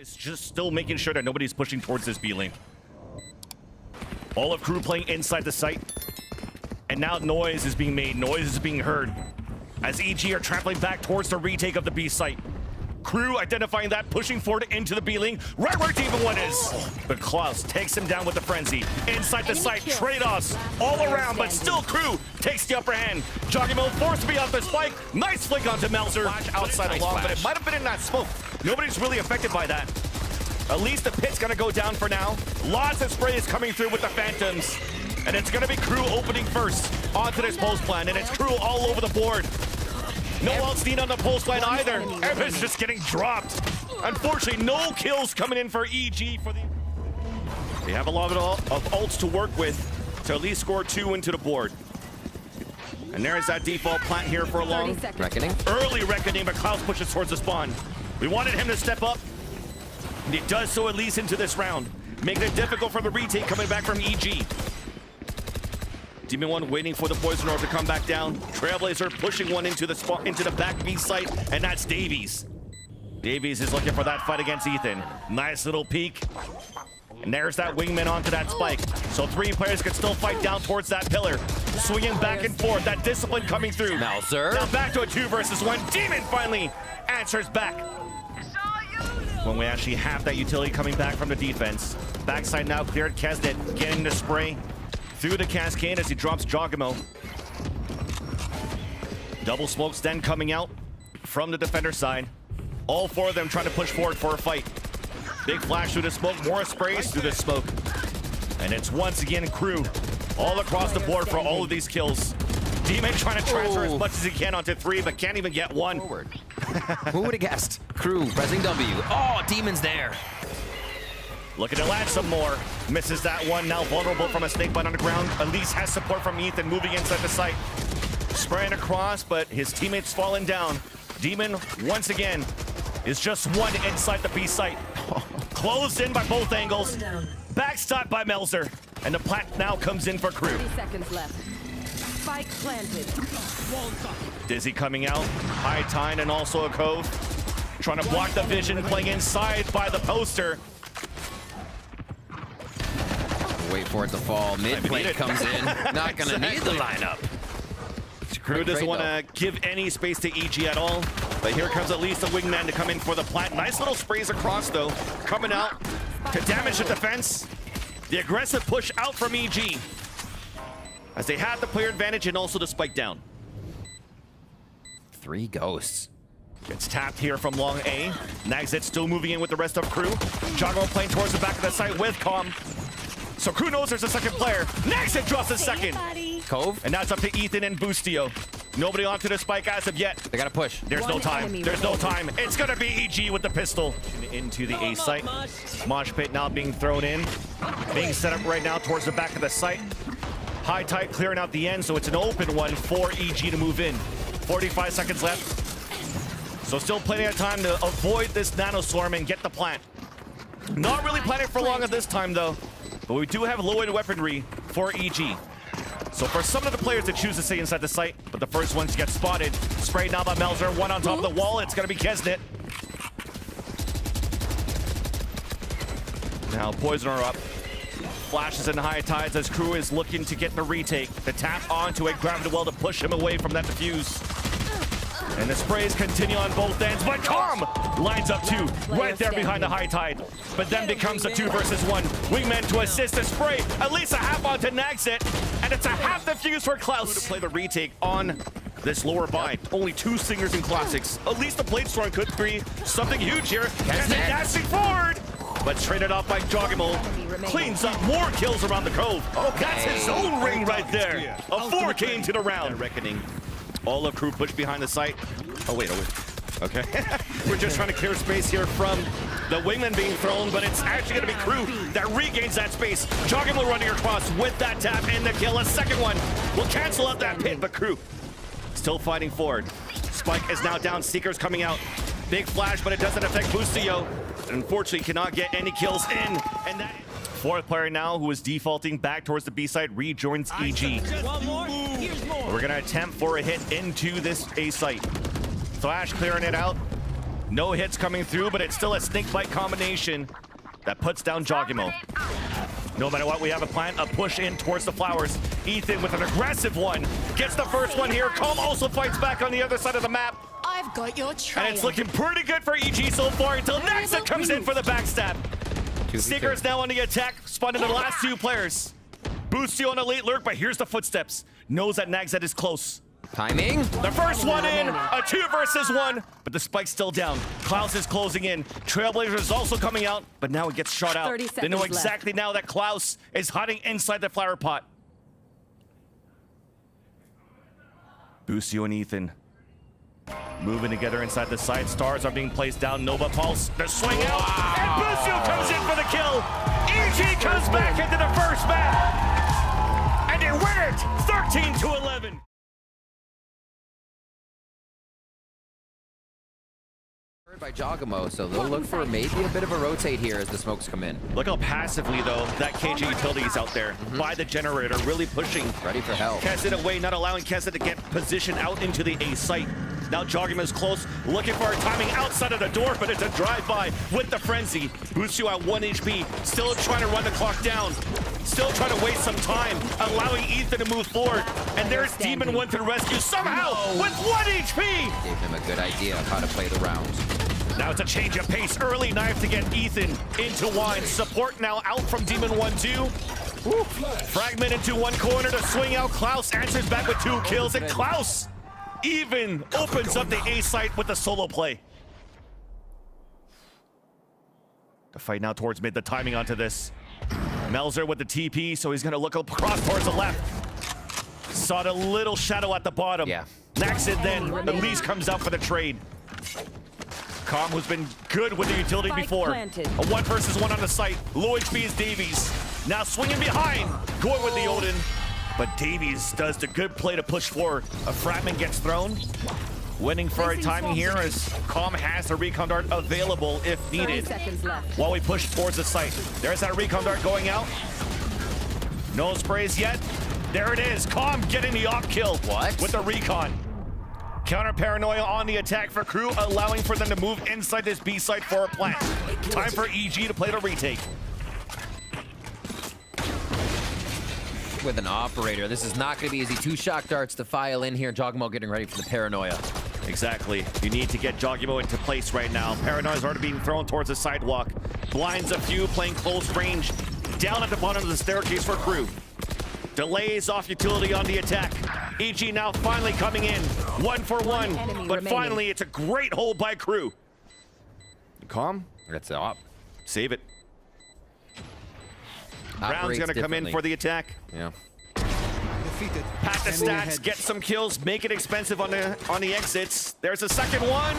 It's just still making sure that nobody's pushing towards this B link. All of KRÜ playing inside the site. And now noise is being made. Noise is being heard. As EG are traveling back towards the retake of the B site. KRÜ identifying that, pushing forward into the B link, right where Demon One is. But Klaus takes him down with the frenzy. Inside the site, trade-offs all around, but still KRÜ takes the upper hand. jawgemo forced to be off the spike. Nice flick onto Melser. Outside along, but it might have been in that smoke. Nobody's really affected by that. At least the pit's gonna go down for now. Lots of sprays coming through with the Phantoms. And it's gonna be KRÜ opening first onto this post plan, and it's KRÜ all over the board. No else need on the post line either. Everyone's just getting dropped. Unfortunately, no kills coming in for EG. They have a lot of ults to work with to at least score 2 into the board. And there's that default plant here for a long reckoning. Early reckoning, but Klaus pushes towards the spawn. We wanted him to step up, and he does so at least into this round, making it difficult for the retake coming back from EG. Demon One waiting for the Poison Orb to come back down. Trailblazer pushing one into the spot, into the back B site, and that's Daveeys. Daveeys is looking for that fight against Ethan. Nice little peek. And there's that wingman onto that spike. So 3 players can still fight down towards that pillar. Swinging back and forth, that discipline coming through. Melser. Now back to a 2 versus 1. Demon finally answers back. When we actually have that utility coming back from the defense. Backside now cleared. keznit getting the spray through the cascade as he drops jawgemo. Double smokes then coming out from the defender side. All 4 of them trying to push forward for a fight. Big flash through the smoke, more sprays through the smoke. And it's once again KRÜ all across the board for all of these kills. Demon trying to transfer as much as he can onto 3, but can't even get 1. Who would have guessed? KRÜ pressing W. Oh, Demon's there. Looking to land some more. Misses that one. Now vulnerable from a snakebite on the ground. Elise has support from Ethan moving inside the site. Spraying across, but his teammates falling down. Demon, once again, is just 1 inside the B site. Closed in by both angles. Backstopped by Melser. And the plant now comes in for KRÜ. 30 seconds left. Spike planted. Dizzy coming out. High Tide and also a Cove. Trying to block the vision, playing inside by the poster. Wait for it to fall. Mid plate comes in. Not gonna need the lineup. KRÜ doesn't want to give any space to EG at all. But here comes at least a wingman to come in for the plant. Nice little sprays across though. Coming out to damage the defense. The aggressive push out from EG. As they have the player advantage and also the spike down. 3 ghosts. Gets tapped here from long A. NagZ still moving in with the rest of KRÜ. jawgemo playing towards the back of the site with Calm. So KRÜ knows there's a second player. NagZ drops a second. Cove. And now it's up to Ethan and Boostio. Nobody onto the spike as of yet. They gotta push. There's no time. There's no time. It's gonna be EG with the pistol. Into the A site. Mosh pit now being thrown in. Being set up right now towards the back of the site. High Tide clearing out the end, so it's an open one for EG to move in. 45 seconds left. So still plenty of time to avoid this nanoswarm and get the plant. Not really planning for long at this time though. But we do have low-end weaponry for EG. So for some of the players to choose to stay inside the site, but the first one to get spotted. Sprayed now by Melser, 1 on top of the wall. It's gonna be keznit. Now Poisoner up. Flashes in high tides as KRÜ is looking to get the retake. The tap onto it, grabbing the well to push him away from that defuse. And the sprays continue on both ends, but Calm lines up 2 right there behind the high tide. But then becomes a 2 versus 1. Wingman to assist the spray, at least a half onto NagZ, and it's a half defuse for Klaus to play the retake on this lower buy. Only 2 singers in classics. At least the blade storm could be something huge here. keznit dashing forward, but traded off by jawgemo. Cleans up more kills around the Cove. That's his own ring right there. A 4K into the round. Reckoning. All of KRÜ push behind the site. Oh wait. Okay. We're just trying to clear space here from the wingman being thrown, but it's actually going to be KRÜ that regains that space. jawgemo running across with that tap and the kill. A second one will cancel out that pit, but KRÜ still fighting forward. Spike is now down. Seeker's coming out. Big flash, but it doesn't affect Boostio. Unfortunately, cannot get any kills in. And that 4th player now, who is defaulting back towards the B side, rejoins EG. We're going to attempt for a hit into this A site. Flash clearing it out. No hits coming through, but it's still a snake bite combination that puts down jawgemo. No matter what, we have a plan, a push in towards the flowers. Ethan with an aggressive one gets the first one here. KRÜ also fights back on the other side of the map. I've got your trail. And it's looking pretty good for EG so far until NagZ comes in for the backstab. Seeker's now on the attack, spawning the last two players. Boostio on a late lurk, but here's the footsteps. Knows that NagZ is close. Timing. The first one in, a 2 versus 1, but the spike's still down. Klaus is closing in. Trailblazer is also coming out, but now it gets shot out. They know exactly now that Klaus is hiding inside the flower pot. Boostio and Ethan moving together inside the side. Stars are being placed down. Nova Pulse, the swing out, and Boostio comes in for the kill. EG comes back into the first map, and they win it 13-11. By jawgemo, so they'll look for maybe a bit of a rotate here as the smokes come in. Look how passively, though, that KJ utility is out there by the generator, really pushing. Ready for hell. keznit away, not allowing keznit to get positioned out into the A site. Now jawgemo is close, looking for a timing outside of the door, but it's a drive-by with the frenzy. Boostio at 1 HP, still trying to run the clock down. Still trying to waste some time, allowing Ethan to move forward. And there's Demon 1 to the rescue somehow with 1 HP! Gave him a good idea of how to play the round. Now it's a change of pace. Early knife to get Ethan into wine. Support now out from Demon 1-2. Fragment into one corner to swing out. Klaus answers back with 2 kills, and Klaus even opens up the A site with a solo play. The fight now towards mid. The timing onto this. Melser with the TP, so he's going to look across towards the left. Saw the little shadow at the bottom. Yeah. NagZ then at least comes out for the trade. KRÜ, who's been good with the utility before. A 1 versus 1 on the site. Low HP is Daveeys. Now swinging behind, going with the Odin. But Daveeys does the good play to push forward. A fragment gets thrown. Winning for a timing here as KRÜ has a recon dart available if needed. While we push towards the site. There's that recon dart going out. No sprays yet. There it is. KRÜ getting the op kill. What? With the recon. Counter paranoia on the attack for KRÜ, allowing for them to move inside this B site for a plant. Time for EG to play the retake. With an operator, this is not going to be easy. 2 shock darts to file in here. jawgemo getting ready for the paranoia. Exactly. You need to get jawgemo into place right now. Paranoia is already being thrown towards the sidewalk. Blinds a few, playing close range. Down at the bottom of the staircase for KRÜ. Delays off utility on the attack. EG now finally coming in. 1 for 1. But finally, it's a great hold by KRÜ. KRÜ? That's the op. Save it. Brown's going to come in for the attack. Yeah. Pack the stats, get some kills, make it expensive on the exits. There's a second one.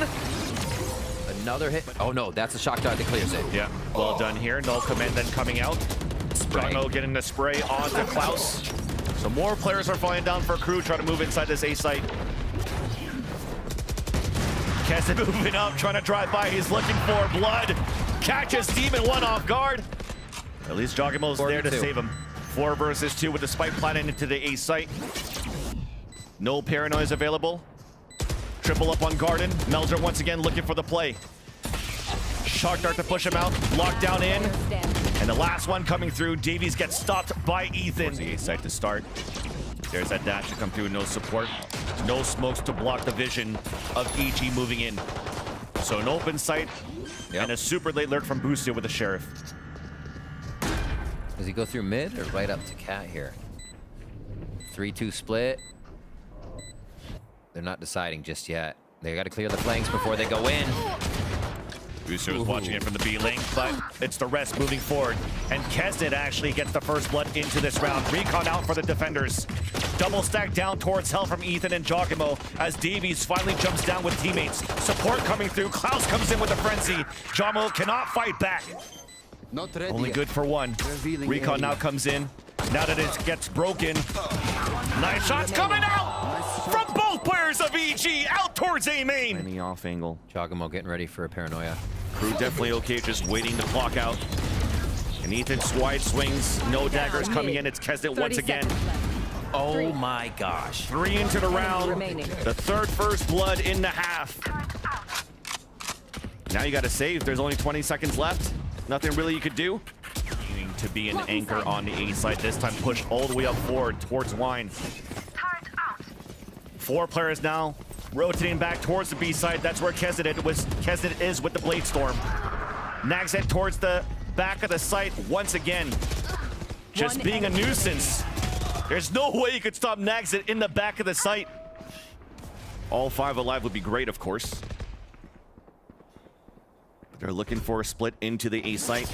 Another hit. Oh no, that's a shock dart that clears it. Yeah, well done here. No command then coming out. Jawgemo getting the spray onto Klaus. So more players are falling down for KRÜ, trying to move inside this A site. keznit moving up, trying to drive by. He's looking for blood. Catches Demon 1 off guard. At least jawgemo's there to save him. 4 versus 2 with the spike planted into the A site. No paranoias available. Triple up on Garden. Melser once again looking for the play. Shock dart to push him out. Lockdown in. And the last one coming through. Daveeys gets stopped by Ethan. The A site to start. There's that dash to come through. No support. No smokes to block the vision of EG moving in. So an open site and a super late lurk from Boostio with the Sheriff. Does he go through mid or right up to Cat here? 3-2 split. They're not deciding just yet. They got to clear the flanks before they go in. Boostio is watching it from the B lane, but it's the rest moving forward. And keznit actually gets the first blood into this round. Recon out for the defenders. Double stack down towards hell from Ethan and jawgemo as Daveeys finally jumps down with teammates. Support coming through. Klaus comes in with a frenzy. jawgemo cannot fight back. Not ready Only yet. good for 1. Recon now comes in. Now that it gets broken. Nice shots coming out from both players of EG out towards A main. Any off angle. jawgemo getting ready for a paranoia. KRÜ definitely okay, just waiting to clock out. And Ethan's wide swings. No daggers coming in. It's keznit once again. Oh my gosh. 3 into the round. remaining. The third first blood in the half. Now you got to save. There's only 20 seconds left. Nothing really you could do. Needing to be an anchor on the A side. This time pushed all the way up forward towards Wine. 4 players now rotating back towards the B side. That's where keznit is with the Blade Storm. NagZ towards the back of the site once again. Just being a nuisance. There's no way you could stop NagZ in the back of the site. All 5 alive would be great, of course. They're looking for a split into the A site.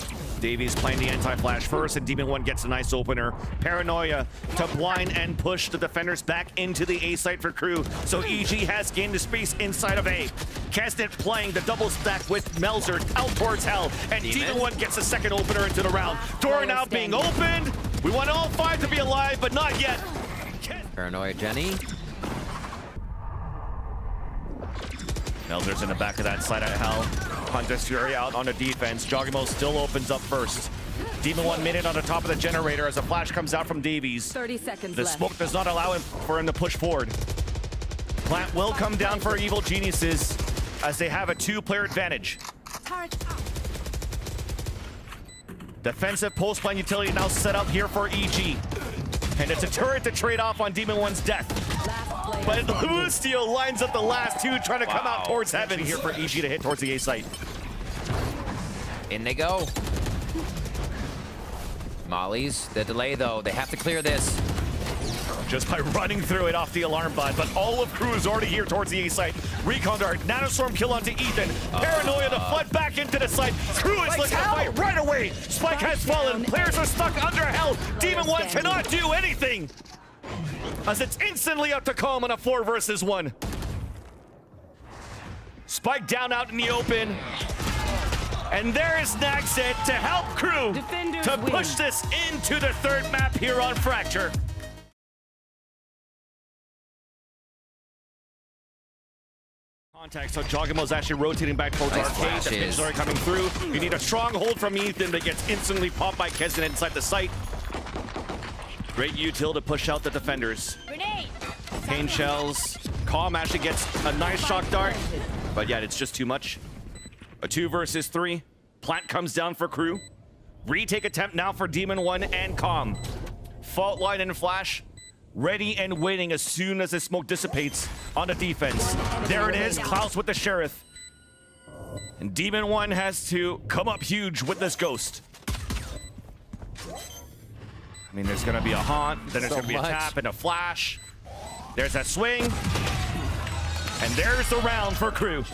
Daveeys playing the anti-flash first, and Demon One gets a nice opener. Paranoia to blind and push the defenders back into the A site for KRÜ. So EG has gained the space inside of A. keznit playing the double stack with Melser out towards Hell, and Demon One gets a second opener into the round. Door now being opened. We want all 5 to be alive, but not yet. Paranoia Jenny. Melser's in the back of that side at Hell. Hunter's Fury out on the defense. jawgemo still opens up first. Demon One made it on the top of the generator as a flash comes out from Daveeys. 30 seconds The left. smoke does not allow for him to push forward. Plant will come down for Evil Geniuses as they have a 2-player advantage. Defensive post-plan utility now set up here for EG. And it's a turret to trade off on Demon One's death. But Boostio lines up the last 2 trying to come out towards heaven here for EG to hit towards the A site. In they go. Molly's the delay though. They have to clear this. Just by running through it off the alarm bot, but all of KRÜ is already here towards the A site. Recon dart, nanostorm kill onto Ethan. Paranoia to flood back into the site. KRÜ is looking to fight right away. Spike has fallen. Players are stuck under Hell. Demon One cannot do anything, as it's instantly up to Calm on a 4 versus 1. Spike down out in the open. And there is NagZ to help KRÜ Defenders to win. push this into the 3rd map here on Fracture. Contact, so jawgemo's actually rotating back towards Nice Arcade. The flashes. pins are coming through. You need a strong hold from Ethan that gets instantly popped by keznit inside the site. Great util to push out the defenders. Pain shells. Calm actually gets a nice shock dart, but yet it's just too much. A 2 versus 3. Plant comes down for KRÜ. Retake attempt now for Demon One and Calm. Fault line and flash. Ready and waiting as soon as the smoke dissipates on the defense. There it is, Klaus with the Sheriff. And Demon One has to come up huge with this Ghost. I mean, there's gonna be a haunt, then there's So gonna be a much. tap and a flash. There's a swing. And there's the round for KRÜ.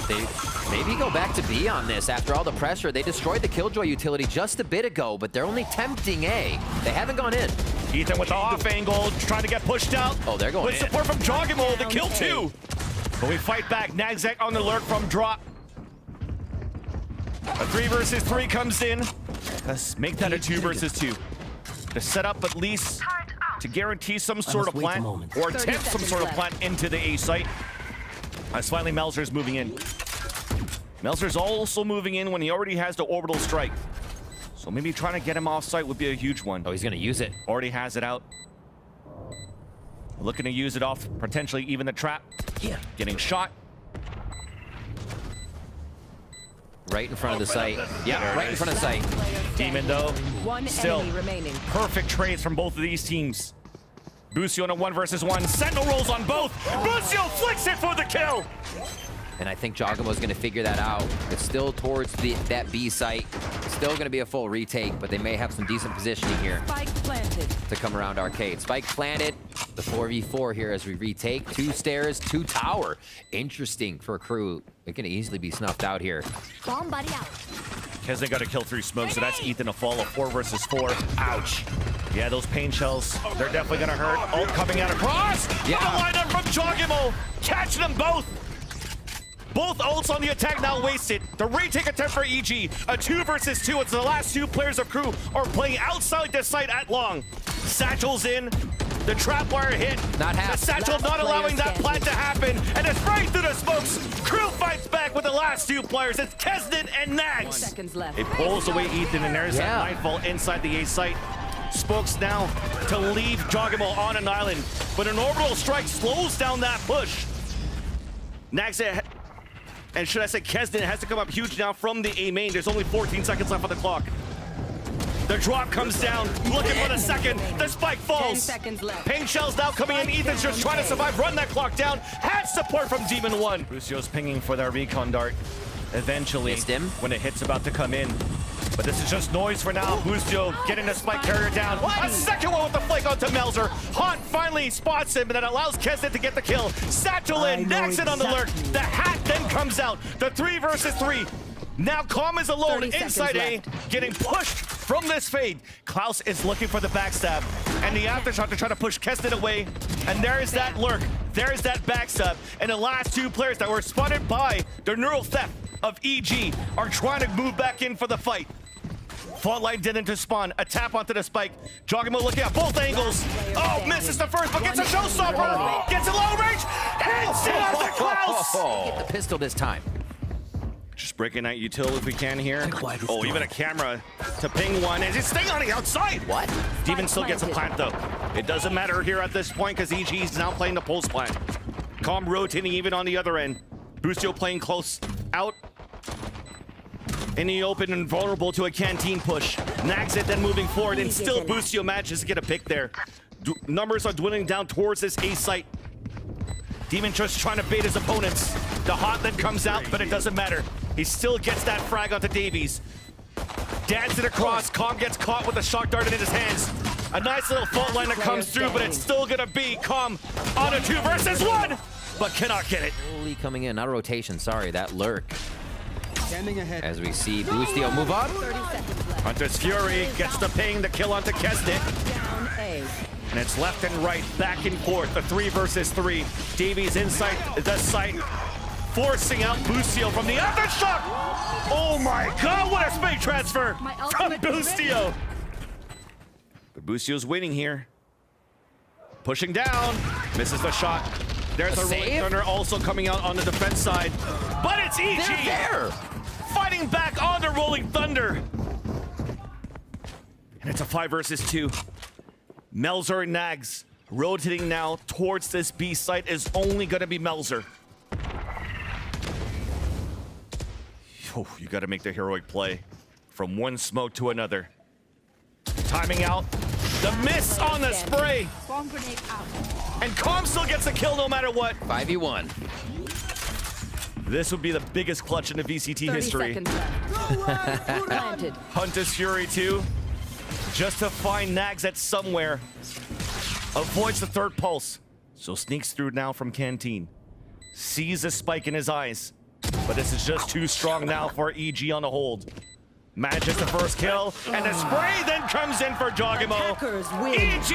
They maybe go back to B on this after all the pressure. They destroyed the Killjoy utility just a bit ago, but they're only tempting A. They haven't gone in. Ethan with the off angle, trying to get pushed out. Oh, they're going with in. support from jawgemo, the kill 2. But we fight back. NagZ on the alert from drop. A 3 versus 3 comes in. Let's make that a 2 versus 2. To set up at least to guarantee some sort of plant or attempt some sort of plant into the A site. As finally Melser's moving in. Melser's also moving in when he already has the orbital strike. So maybe trying to get him off site would be a huge one. Oh, he's gonna use it. Already has it out. Looking to use it off potentially even the trap. Yeah. Getting shot. Right in front of the site. Yeah, right in front of the site. Demon though, One still enemy remaining. perfect trades from both of these teams. Boostio on a 1 versus 1. Sentinel rolls on both. Boostio flicks it for the kill. And I think jawgemo's gonna figure that out. It's still towards that B site. Still gonna be a full retake, but they may have some decent positioning here Spike planted. to come around Arcade. Spike planted. The 4v4 here as we retake. 2 stairs, 2 tower. Interesting for KRÜ. It can easily be snuffed out here. Bomb buddy out. keznit got a kill through smoke, so that's Ethan a fall of 4 versus 4. Ouch. Yeah, those pain shells, they're definitely gonna hurt. Ult coming out across. Yeah. The lineup from jawgemo, catching them both. Both ults on the attack now wasted. The retake attempt for EG, a 2 versus 2. It's the last 2 players of KRÜ are playing outside the site at long. Satchel's in. The trap wire hit. Not half. The satchel Last not player allowing that standing. plant to happen. And it's right through the smokes. KRÜ fights back with the last 2 players. It's keznit and NagZ. Seconds left. It pulls away Ethan, and there's Yeah. that nightfall inside the A site. Spokes now to leave jawgemo on an island, but an orbital strike slows down that push. NagZ And should I say keznit has to come up huge now from the A main. There's only 14 seconds left on the clock. The drop comes down, looking for the second. The spike 10 falls. seconds left. Pain shells now coming in. Ethan's just trying to survive, run that clock down. Has support from Demon 1. Boostio's pinging for that recon dart. Eventually, Missed him. when the hit's about to come in. But this is just noise for now. Boostio getting the spike carrier down. A second one with the flick onto Melser. Hot finally spots him, and that allows keznit to get the kill. Satchel in, NagZ on the lurk. The hat then comes out. The 3 versus 3. Now Calm is alone 30 inside A, seconds getting pushed from this fade. Klaus is looking for the backstab, and the aftershock to try to push keznit away. And there's that lurk. There's that backstab. And the last 2 players that were spotted by the neural theft of EG are trying to move back in for the fight. Fault line didn't to spawn. A tap onto the spike. jawgemo looking at both angles. Oh, misses the first, but gets a showstopper. Gets a low range. Hits it onto Klaus. Get the pistol this time. Just breaking out util if we can here. Oh, even a camera to ping one. Is it staying on the outside? What? Demon still gets a plant though. It doesn't matter here at this point because EG is now playing the pulse plant. Calm rotating even on the other end. Boostio playing close out in the open and vulnerable to a canteen push. NagZ then moving forward, and still Boostio manages to get a pick there. Numbers are dwindling down towards this A site. Demon just trying to bait his opponents. The hot then comes out, but it doesn't matter. He still gets that frag onto Daveeys. Dads it across. Calm gets caught with a shock dart in his hands. A nice little fault line that comes through, but it's still gonna be Calm on a 2 versus 1, but cannot get it. Slowly coming in, not a rotation, sorry, that lurk. Standing ahead. As we see Boostio move up. 30 seconds left. Hunter's Fury gets the ping, the kill onto keznit. Down A. And it's left and right, back and forth, the 3 versus 3. Daveeys inside the site, forcing out Boostio from the aftershock. Oh my God, what a spike transfer from Boostio. But Boostio's winning here. Pushing down, misses the shot. There's a Rolling save? Thunder also coming out on the defense side. But it's EG They're there. fighting back on the Rolling Thunder. And it's a 5 versus 2. Melser and NagZ rotating now towards this B site is only going to be Melser. Oh, you got to make the heroic play from one smoke to another. Timing out. The miss on the spray. Bomb grenade out. And Calm still gets a kill no matter what. 5v1. This would be the biggest clutch in the VCT 30 history. seconds left. Planted. Hunter's Fury 2. Just to find NagZ somewhere. Avoids the 3rd pulse. So sneaks through now from Canteen. Sees a spike in his eyes. But this is just too strong now for EG on the hold. Manages the first kill. And the spray then comes in for jawgemo. Attackers win. EG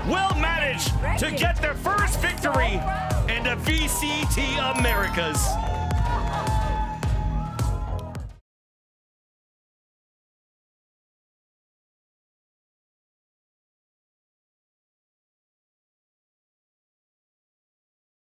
will manage to get their first victory in the VCT Americas.